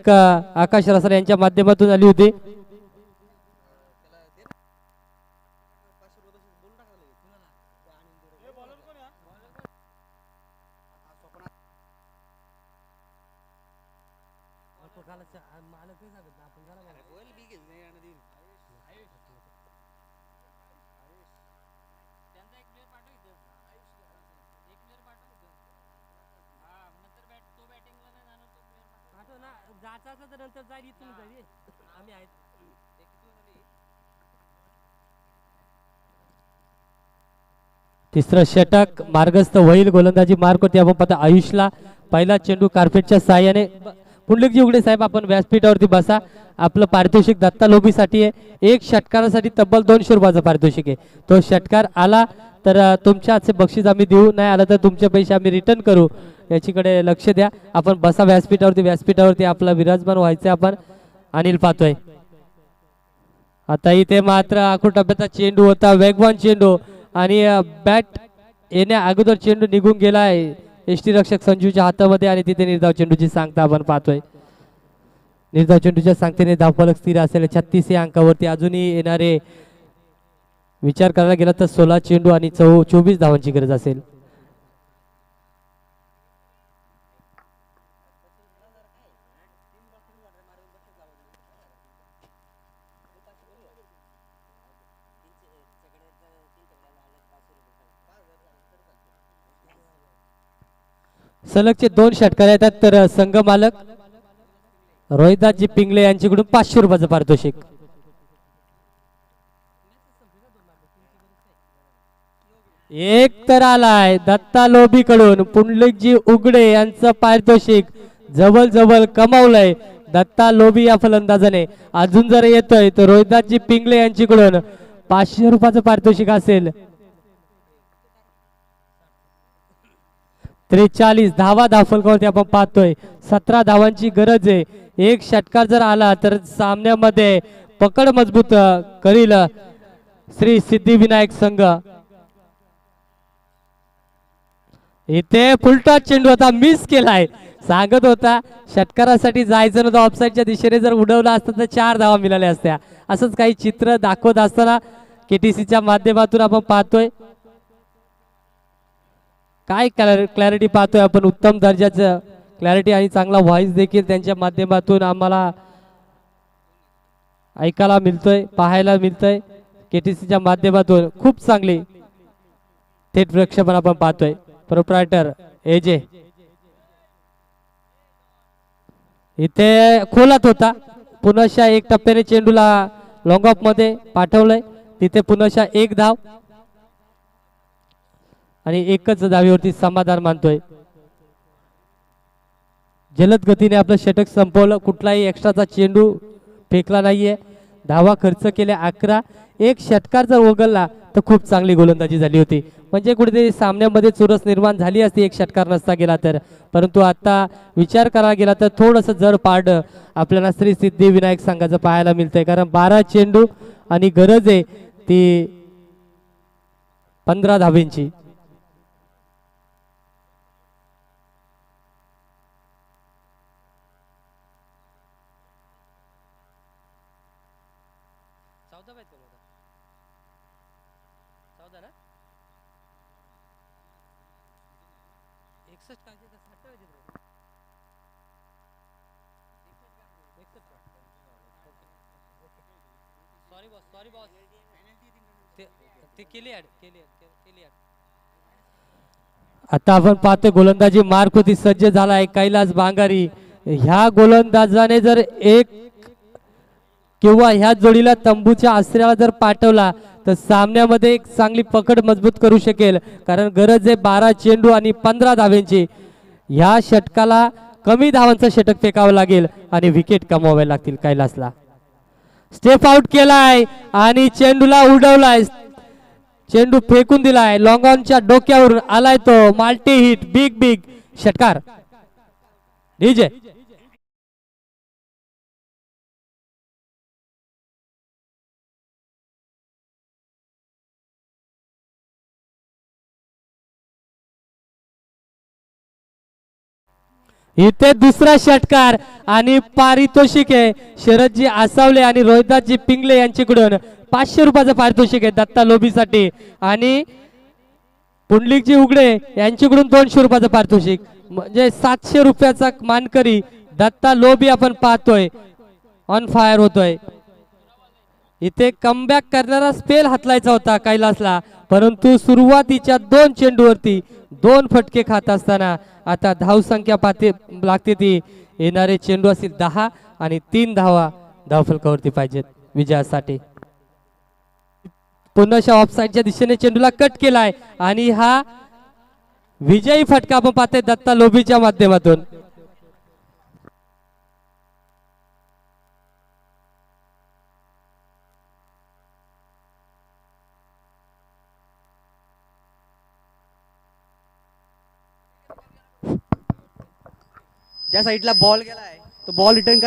षटक आकाश रसाळ यांच्या माध्यमातून आली होती. तिसरं षटक मार्गस्थ होईल. गोलंदाजी मार्क होती. आपण पाहता आयुषला पहिला चेंडू कार्पेटच्या साहाय्याने. पुंडलिकजी उघडे साहेब आपण व्यासपीठावरती बसा. आपलं पारितोषिक दत्ता लोबीसाठी आहे. एक षटकारासाठी तब्बल 200 रुपयाचं पारितोषिक आहे. तो षटकार आला तर तुमच्या हातचे बक्षीस आम्ही देऊ, नाही आला तर तुमचे पैसे आम्ही रिटर्न करू. याच्याकडे लक्ष द्या. आपण बसा व्यासपीठावरती. व्यासपीठावरती आपला विराजमान व्हायचं. आपण अनिल पाहतोय. आता इथे मात्र आखूड टप्प्याचा चेंडू होता. वेगवान चेंडू आणि बॅट येण्या अगोदर चेंडू निघून गेलाय यष्टी रक्षक संजूच्या हातामध्ये आणि तिथे निर्धाव चेंडूची सांगता आपण पाहतोय. निर्धाव चेंडूच्या सांगतेने धावफलक स्थिर असेल 36 या अंकावरती. अजूनही येणारे विचार करायला गेला तर 16 चेंडू आणि 24 धावांची गरज असेल. सलगचे 2 षटकार येतात तर संघ मालक रोहिदासजी पिंगले यांच्याकडून 500 रुपयाचं पारितोषिक. एक तर आलाय दत्ता लोबी कडून. पुंडलिकजी उघडे यांचं पारितोषिक जवळ कमावलंय दत्ता लोबी या फलंदाजाने. अजून जर येतोय तर रोहिदासजी पिंगले यांच्याकडून 500 रुपयाचं पारितोषिक असेल. 43 धावा धावफलकावरती आपण पाहतोय. 17 धावांची गरज आहे. एक षटकार जर आला तर सामन्यामध्ये पकड मजबूत करील श्री सिद्धिविनायक संघ. इथे फुलटॉस चेंडू होता, मिस केलाय. सांगत होता षटकारासाठी जायचं नव्हतं. ऑफसाईडच्या दिशेने जर उडवला असतं तर 4 धावा मिळाल्या असत्या. असंच काही चित्र दाखवत असताना केटीसीच्या माध्यमातून आपण पाहतोय. काय क्लॅरिटी पाहतोय आपण. उत्तम दर्जाचं क्लॅरिटी आणि चांगला व्हॉइस देखील त्यांच्या माध्यमातून आम्हाला ऐकायला मिळतोय, पाहायला मिळतोय. केटीसीच्या माध्यमातून खूप चांगली थेट प्रक्षेपण आपण पाहतोय. प्रोप्रायटर एजे इथे खोलात होता. पुन्हा एक टप्प्याने चेंडूला लॉंग ऑफ मध्ये पाठवलंय. तिथे पुन्हा एक धाव आणि एकच धावीवरती समाधान मानतोय. जलद गतीने आपलं षटक संपवलं. कुठलाही एक्स्ट्राचा चेंडू फेकला नाहीये. धावा खर्च केल्या 11. एक षटकार जर वगळला तर खूप चांगली गोलंदाजी झाली होती. म्हणजे कुठेतरी सामन्यामध्ये चुरस निर्माण झाली असती एक षटकार नसता गेला तर. परंतु आता विचार करायला गेला तर थोडंसं जड पाड आपल्याला श्री सिद्धिविनायक संघाचं पाहायला मिळतंय. कारण 12 चेंडू आणि गरज आहे ती 15 धावेंची. आता आपण पाहतोय गोलंदाजी मार्क होती सज्ज झालाय कैलास बांगारी. ह्या गोलंदाजाने जर एक किंवा ह्या जोडीला तंबूच्या आश्रयाला जर पाठवला तर सामन्यामध्ये एक चांगली पकड मजबूत करू शकेल. कारण गरज आहे 12 चेंडू आणि 15 धावेंची. ह्या षटकाला कमी धावांचं षटक फेकावं लागेल आणि विकेट कमवावे लागतील कैलासला. स्टेप आउट केलाय आणि चेंडूला उडवलाय. चेंडू फेकून दिलाय. लॉंग ऑनच्या डोक्यावरून आलाय तो. Multi hit. बिग षटकार. डीजे इथे दुसरा षटकार आणि पारितोषिक आहे शरदजी आसावले आणि रोहिदासजी पिंगले यांच्याकडून 500 रुपयाचं पारितोषिक आहे दत्ता लोबीसाठी आणि पुंडलिकजी उघडे यांच्याकडून 200 रुपयाचं पारितोषिक म्हणजे 700 रुपयाचा मानकरी दत्ता लोबी आपण पाहतोय ऑन फायर होतोय. इथे कमबॅक करणारा स्पेल हातलायचा होता कैलासला परंतु सुरुवातीच्या 2 चेंडूवरती 2 फटके खात असताना आता धावसंख्या पाहते लागते ती येणारे चेंडू असतील 10 आणि 3 धावा धावफलकावरती पाहिजेत विजयासाठी. पुन्हा ऑफसाईडच्या दिशेने चेंडूला कट केलाय आणि हा विजयी फटका आपण पाहतोय दत्ता लोबीच्या माध्यमातून. ज्या साईडला बॉल गेलाय तो बॉल रिटर्न